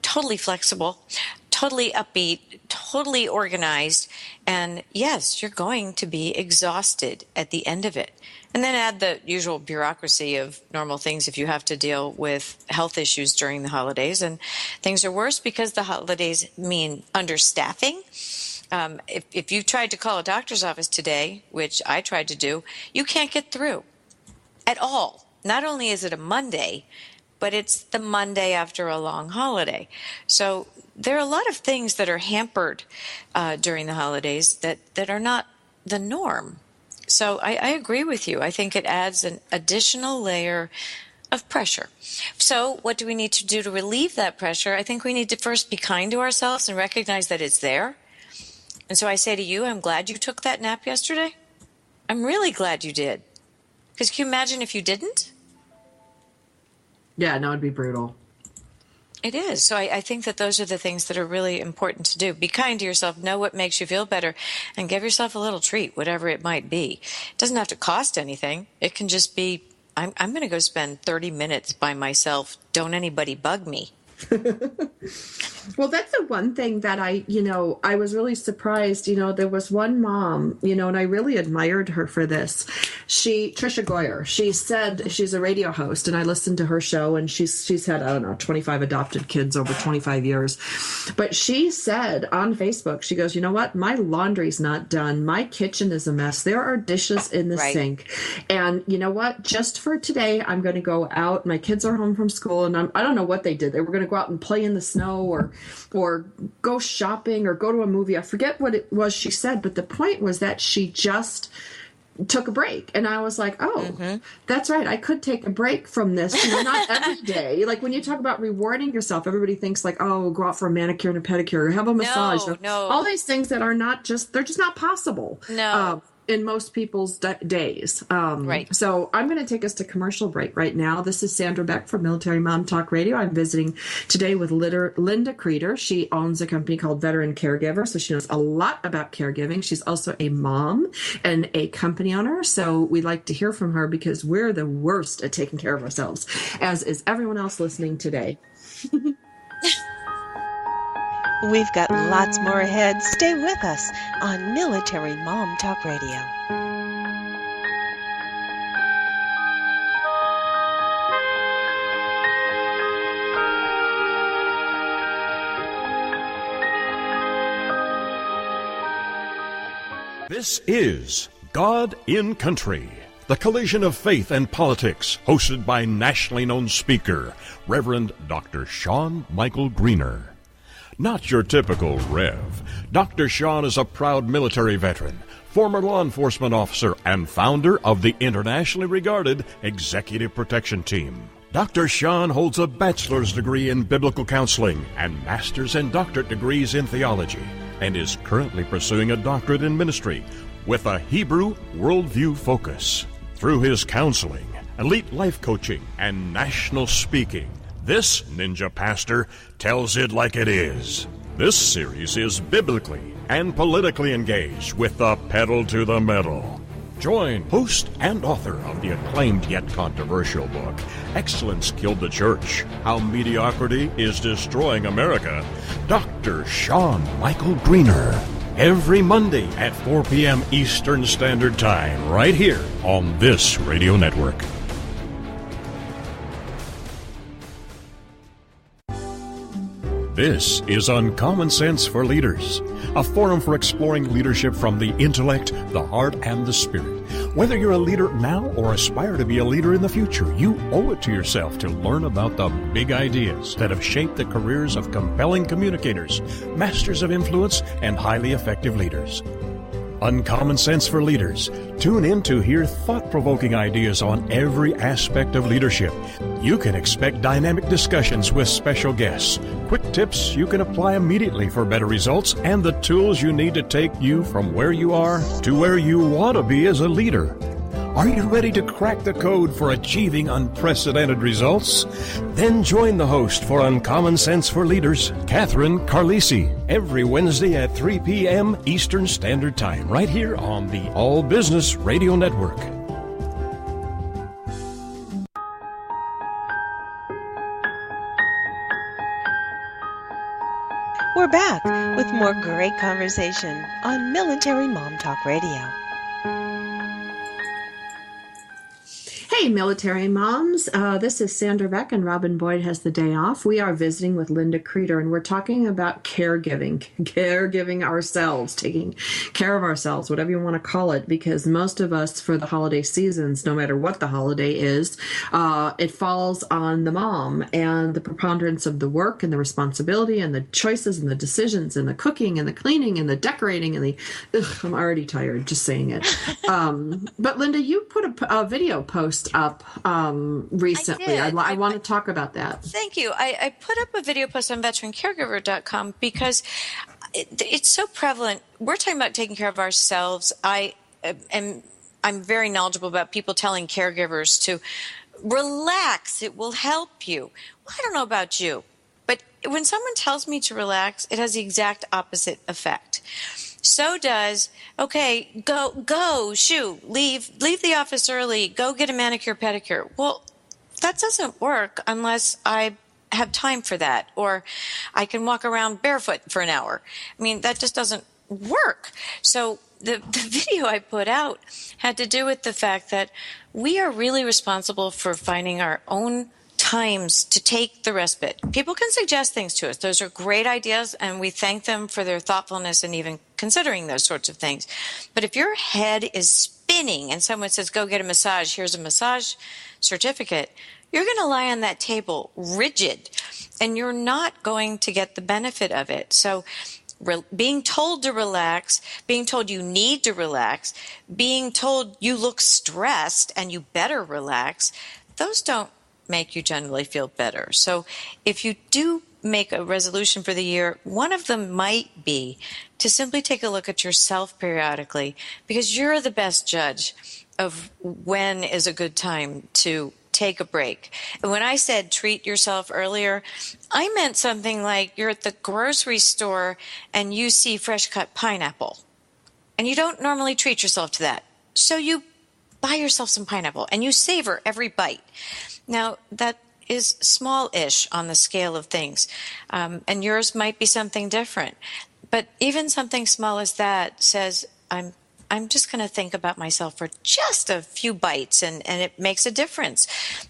totally flexible, totally upbeat, totally organized. And yes, you're going to be exhausted at the end of it. And then add the usual bureaucracy of normal things if you have to deal with health issues during the holidays. And things are worse because the holidays mean understaffing. If you tried to call a doctor's office today, which I tried to do, you can't get through at all. Not only is it a Monday, but it's the Monday after a long holiday. So there are a lot of things that are hampered during the holidays that are not the norm. So I agree with you. I think it adds an additional layer of pressure. So what do we need to do to relieve that pressure? I think we need to first be kind to ourselves and recognize that it's there. And so I say to you, I'm glad you took that nap yesterday. I'm really glad you did. Because can you imagine if you didn't? Yeah, no, it'd be brutal. It is. So I think that those are the things that are really important to do. Be kind to yourself, know what makes you feel better, and give yourself a little treat, whatever it might be. It doesn't have to cost anything. It can just be, I'm going to go spend 30 minutes by myself. Don't anybody bug me. Well, that's the one thing that I was really surprised. There was one mom, and I really admired her for this. Trisha Goyer, she said she's a radio host, and I listened to her show, and she's had, 25 adopted kids over 25 years. But she said on Facebook, she goes, you know what? My laundry's not done. My kitchen is a mess. There are dishes in the sink. And you know what? Just for today, I'm going to go out. My kids are home from school, and I don't know what they did. They were going to go out and play in the snow or go shopping or go to a movie. I forget what it was she said, but the point was that she just took a break. And I was like, that's right. I could take a break from this. Not every day. Like when you talk about rewarding yourself, everybody thinks like, oh, go out for a manicure and a pedicure or have a massage. No. All these things that are they're just not possible. No. In most people's days. Right. So I'm going to take us to commercial break right now. This is Sandra Beck from Military Mom Talk Radio. I'm visiting today with Linda Kreter. She owns a company called Veteran Caregiver, so she knows a lot about caregiving. She's also a mom and a company owner, so we'd like to hear from her because we're the worst at taking care of ourselves, as is everyone else listening today. We've got lots more ahead. Stay with us on Military Mom Talk Radio. This is God in Country, the collision of faith and politics, hosted by nationally known speaker, Reverend Dr. Sean Michael Greener. Not your typical Rev. Dr. Sean is a proud military veteran, former law enforcement officer, and founder of the internationally regarded Executive Protection Team. Dr. Sean holds a bachelor's degree in biblical counseling and master's and doctorate degrees in theology, and is currently pursuing a doctorate in ministry with a Hebrew worldview focus. Through his counseling, elite life coaching, and national speaking, this ninja pastor tells it like it is. This series is biblically and politically engaged with the pedal to the metal. Join host and author of the acclaimed yet controversial book, Excellence Killed the Church, How Mediocrity is Destroying America, Dr. Sean Michael Greener, every Monday at 4 p.m. Eastern Standard Time, right here on this radio network. This is Uncommon Sense for Leaders, a forum for exploring leadership from the intellect, the heart, and the spirit. Whether you're a leader now or aspire to be a leader in the future, you owe it to yourself to learn about the big ideas that have shaped the careers of compelling communicators, masters of influence, and highly effective leaders. Uncommon Sense for Leaders. Tune in to hear thought-provoking ideas on every aspect of leadership. You can expect dynamic discussions with special guests, quick tips you can apply immediately for better results, and the tools you need to take you from where you are to where you want to be as a leader. Are you ready to crack the code for achieving unprecedented results? Then join the host for Uncommon Sense for Leaders, Catherine Carlisi, every Wednesday at 3 p.m. Eastern Standard Time, right here on the All Business Radio Network. We're back with more great conversation on Military Mom Talk Radio. Hey, military moms. This is Sandra Beck, and Robin Boyd has the day off. We are visiting with Linda Kreter, and we're talking about caregiving ourselves, taking care of ourselves, whatever you want to call it, because most of us, for the holiday seasons, no matter what the holiday is, it falls on the mom, and the preponderance of the work and the responsibility and the choices and the decisions and the cooking and the cleaning and the decorating and I'm already tired just saying it. But Linda, you put a video post up recently. I want to talk about that. Thank you. I put up a video post on veterancaregiver.com because it's so prevalent. We're talking about taking care of ourselves. I'm very knowledgeable about people telling caregivers to relax. It will help you. Well, I don't know about you, but when someone tells me to relax, it has the exact opposite effect. So does, okay, go, shoo, leave the office early, go get a manicure, pedicure. Well, that doesn't work unless I have time for that, or I can walk around barefoot for an hour. I mean, that just doesn't work. So the video I put out had to do with the fact that we are really responsible for finding our own times to take the respite. People can suggest things to us. Those are great ideas, and we thank them for their thoughtfulness and even considering those sorts of things. But if your head is spinning and someone says, go get a massage, here's a massage certificate, you're going to lie on that table rigid, and you're not going to get the benefit of it. So being told to relax, being told you need to relax, being told you look stressed and you better relax, those don't make you generally feel better. So if you do make a resolution for the year, one of them might be to simply take a look at yourself periodically, because you're the best judge of when is a good time to take a break. And when I said treat yourself earlier, I meant something like you're at the grocery store and you see fresh cut pineapple, and you don't normally treat yourself to that. So you buy yourself some pineapple and you savor every bite. Now, that is small-ish on the scale of things, and yours might be something different. But even something small as that says, I'm just going to think about myself for just a few bites, and it makes a difference,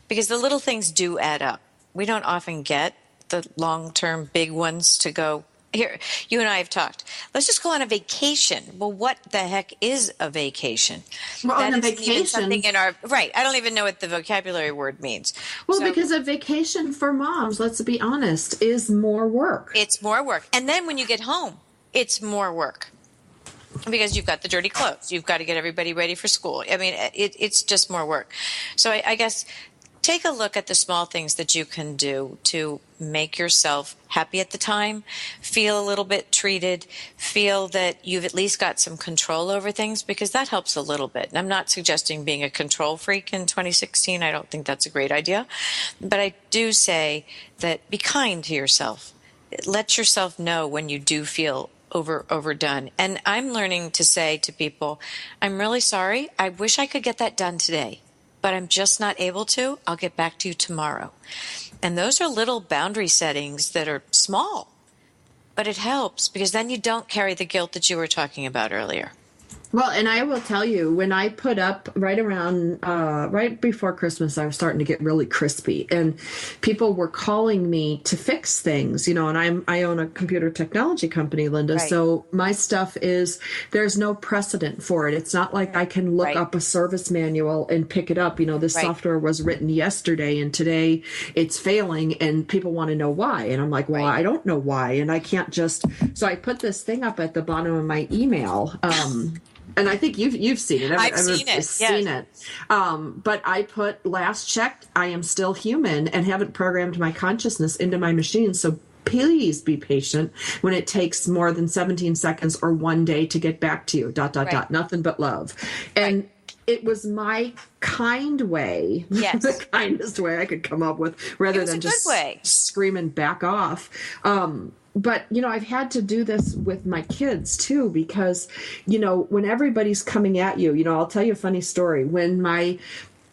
because the little things do add up. We don't often get the long-term big ones to go, here, you and I have talked. Let's just go on a vacation. Well, what the heck is a vacation? Well, that on a vacation, something in our right. I don't even know what the vocabulary word means. Well, because a vacation for moms, let's be honest, is more work. It's more work, and then when you get home, it's more work, because you've got the dirty clothes. You've got to get everybody ready for school. I mean, it's just more work. So I guess take a look at the small things that you can do to make yourself happy at the time, feel a little bit treated, feel that you've at least got some control over things, because that helps a little bit. And I'm not suggesting being a control freak in 2016. I don't think that's a great idea. But I do say that be kind to yourself. Let yourself know when you do feel overdone. And I'm learning to say to people, I'm really sorry. I wish I could get that done today, but I'm just not able to. I'll get back to you tomorrow. And those are little boundary settings that are small, but it helps, because then you don't carry the guilt that you were talking about earlier. Well, and I will tell you, when I put up right before Christmas, I was starting to get really crispy, and people were calling me to fix things, and I own a computer technology company, Linda. Right. So my stuff there's no precedent for it. It's not like I can look up a service manual and pick it up. This software was written yesterday and today it's failing, and people want to know why. And I'm like, well, I don't know why. And I can't so I put this thing up at the bottom of my email. And I think you've seen it. I've seen it. But I put, last checked, I am still human and haven't programmed my consciousness into my machine. So please be patient when it takes more than 17 seconds or 1 day to get back to you. ... Nothing but love. And it was my kind way, the kindest way I could come up with, rather than just screaming back off. But, I've had to do this with my kids, too, because, when everybody's coming at you, I'll tell you a funny story. When my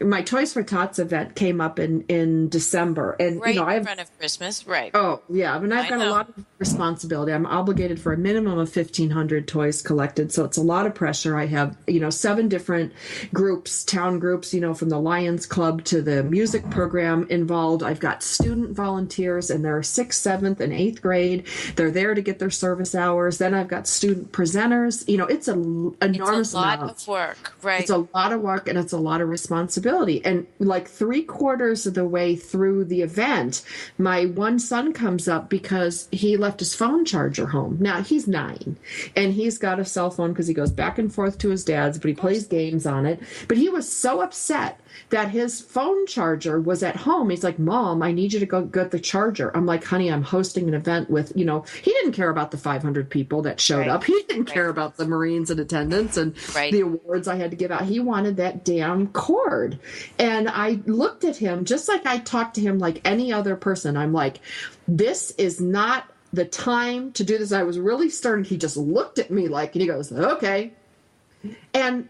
my Toys for Tots event came up in December, and right, I have, in front of Christmas, right? Oh yeah, I mean I've got a lot of responsibility. I'm obligated for a minimum of 1,500 toys collected, so it's a lot of pressure. I have 7 different groups, town groups, from the Lions Club to the music program involved. I've got student volunteers, and they're 6th, 7th, and 8th grade. They're there to get their service hours. Then I've got student presenters. It's an enormous amount of work, right? It's a lot of work, and it's a lot of responsibility. And like 3/4 of the way through the event, my one son comes up because he left his phone charger home. Now he's 9, and he's got a cell phone because he goes back and forth to his dad's, but he plays games on it. But he was so upset that his phone charger was at home. He's like, Mom, I need you to go get the charger. I'm like, honey, I'm hosting an event with, he didn't care about the 500 people that showed up. He didn't care about the Marines in attendance and the awards I had to give out. He wanted that damn cord. And I looked at him just like I talked to him like any other person. I'm like, this is not the time to do this. I was really stern. He just looked at me and he goes, okay. And,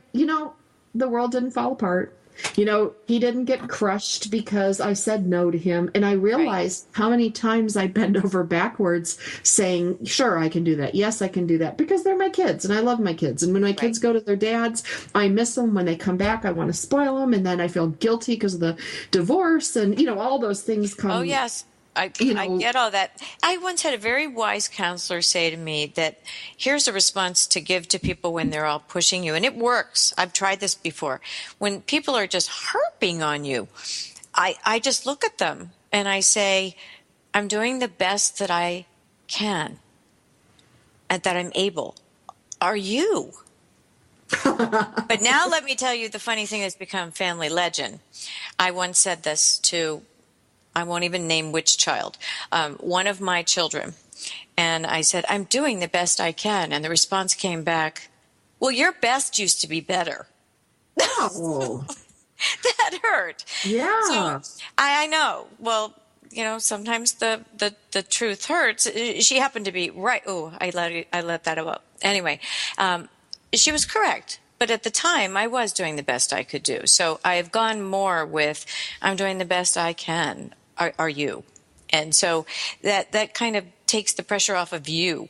the world didn't fall apart. He didn't get crushed because I said no to him. And I realized how many times I bend over backwards saying, sure, I can do that. Yes, I can do that, because they're my kids and I love my kids. And when my kids go to their dads, I miss them. When they come back, I want to spoil them. And then I feel guilty because of the divorce and, all those things come. Oh, yes. I get all that. I once had a very wise counselor say to me that here's a response to give to people when they're all pushing you. And it works. I've tried this before. When people are just harping on you, I just look at them and I say, I'm doing the best that I can and that I'm able. Are you? But now let me tell you the funny thing that's become family legend. I once said this to, I won't even name which child, one of my children. And I said, I'm doing the best I can. And the response came back, well, your best used to be better. Oh. That hurt. Yeah. So I know. Well, sometimes the truth hurts. She happened to be right. Oh, I let that out. Anyway, she was correct. But at the time, I was doing the best I could do. So I have gone more with, I'm doing the best I can. Are you? And so that kind of takes the pressure off of you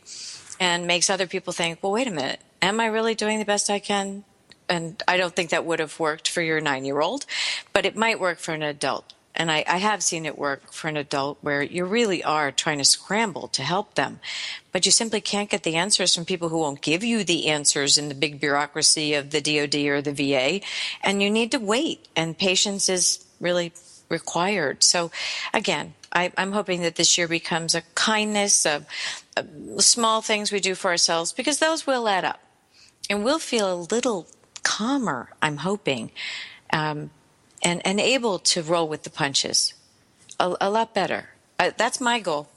and makes other people think, well, wait a minute, am I really doing the best I can? And I don't think that would have worked for your 9-year-old, but it might work for an adult. And I have seen it work for an adult where you really are trying to scramble to help them, but you simply can't get the answers from people who won't give you the answers in the big bureaucracy of the DOD or the VA. And you need to wait, and patience is really required. So again, I'm hoping that this year becomes a kindness of small things we do for ourselves, because those will add up and we'll feel a little calmer, I'm hoping, and able to roll with the punches a lot better. That's my goal.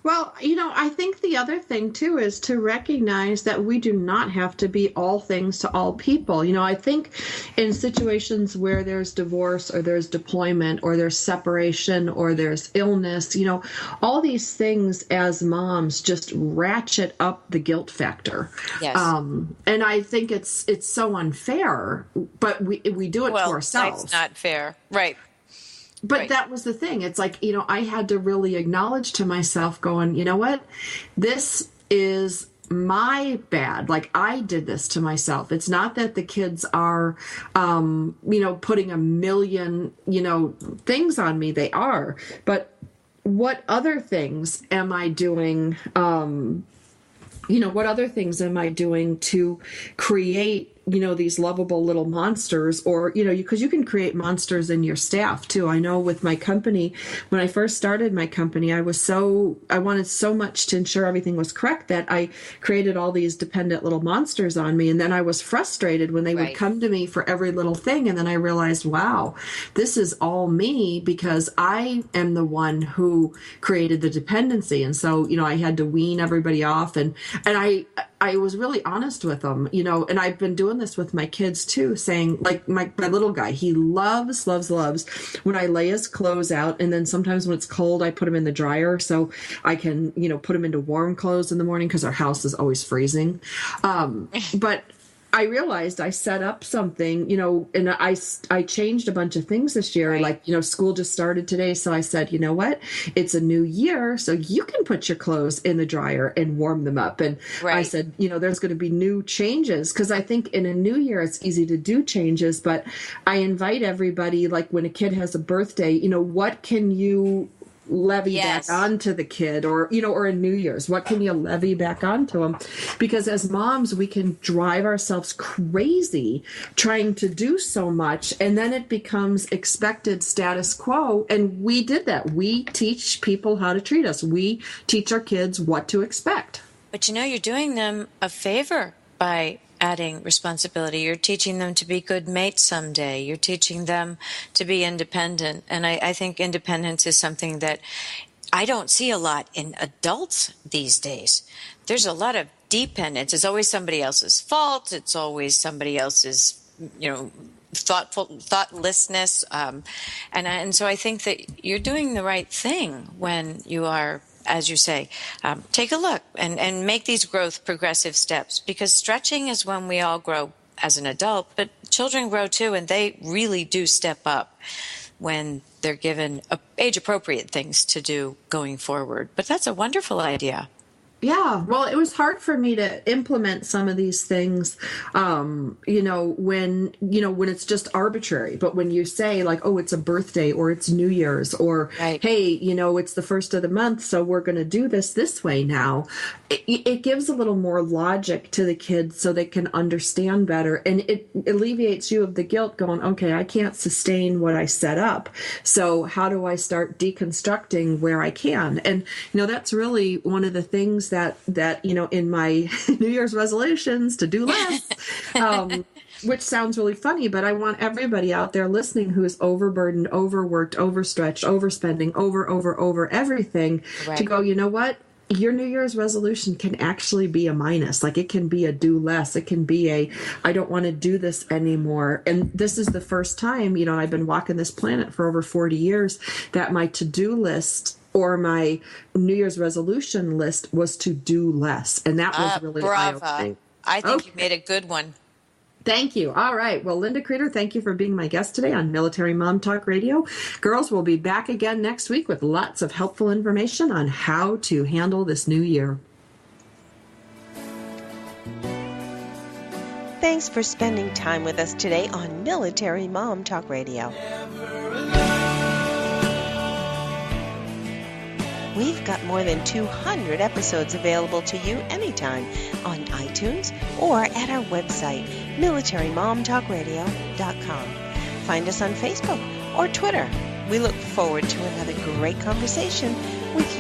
Well, I think the other thing, too, is to recognize that we do not have to be all things to all people. I think in situations where there's divorce or there's deployment or there's separation or there's illness, all these things as moms just ratchet up the guilt factor. Yes. And I think it's so unfair, but we do it to ourselves. It's not fair. Right. But that was the thing. It's like, I had to really acknowledge to myself going, you know what? This is my bad. Like, I did this to myself. It's not that the kids are, putting a million, things on me. They are. But what other things am I doing? What other things am I doing to create these lovable little monsters, or, because you can create monsters in your staff too. I know with my company, when I first started my company, I wanted so much to ensure everything was correct that I created all these dependent little monsters on me. And then I was frustrated when they would come to me for every little thing. And then I realized, wow, this is all me, because I am the one who created the dependency. And so, I had to wean everybody off, and I was really honest with them, and I've been doing this with my kids too, saying, like, my little guy, he loves when I lay his clothes out, and then sometimes when it's cold, I put him in the dryer so I can, put him into warm clothes in the morning, because our house is always freezing. But I realized I set up something, and I changed a bunch of things this year. Right. Like, school just started today. So I said, you know what? It's a new year. So you can put your clothes in the dryer and warm them up. And I said, there's going to be new changes, because I think in a new year, it's easy to do changes. But I invite everybody, like when a kid has a birthday, what can you levy back onto the kid, or a New Year's, what can you levy back onto them? Because as moms, we can drive ourselves crazy trying to do so much, and then it becomes expected status quo. And we did that. We teach people how to treat us. We teach our kids what to expect. But you're doing them a favor by adding responsibility. You're teaching them to be good mates someday. You're teaching them to be independent. And I think independence is something that I don't see a lot in adults these days. There's a lot of dependence. It's always somebody else's fault. It's always somebody else's, thoughtlessness. And so I think that you're doing the right thing when you are, as you say, take a look and make these growth progressive steps, because stretching is when we all grow as an adult, but children grow too, and they really do step up when they're given age-appropriate things to do going forward. But that's a wonderful idea. Yeah, well, it was hard for me to implement some of these things, when it's just arbitrary. But when you say like, oh, it's a birthday, or it's New Year's, or hey, it's the first of the month, so we're going to do this way now. It gives a little more logic to the kids so they can understand better, and it alleviates you of the guilt going, okay, I can't sustain what I set up, so how do I start deconstructing where I can? And that's really one of the things that in my New Year's resolutions to do less, which sounds really funny, but I want everybody out there listening who is overburdened, overworked, overstretched, overspending, over everything to go, you know what? Your New Year's resolution can actually be a minus. Like, it can be a do less. It can be a, I don't want to do this anymore. And this is the first time, I've been walking this planet for over 40 years, that my to-do list or my New Year's resolution list was to do less. And that was really eye-opening. I think you made a good one. Thank you. All right. Well, Linda Kreter, thank you for being my guest today on Military Mom Talk Radio. Girls, we'll be back again next week with lots of helpful information on how to handle this new year. Thanks for spending time with us today on Military Mom Talk Radio. We've got more than 200 episodes available to you anytime on iTunes or at our website, militarymomtalkradio.com. Find us on Facebook or Twitter. We look forward to another great conversation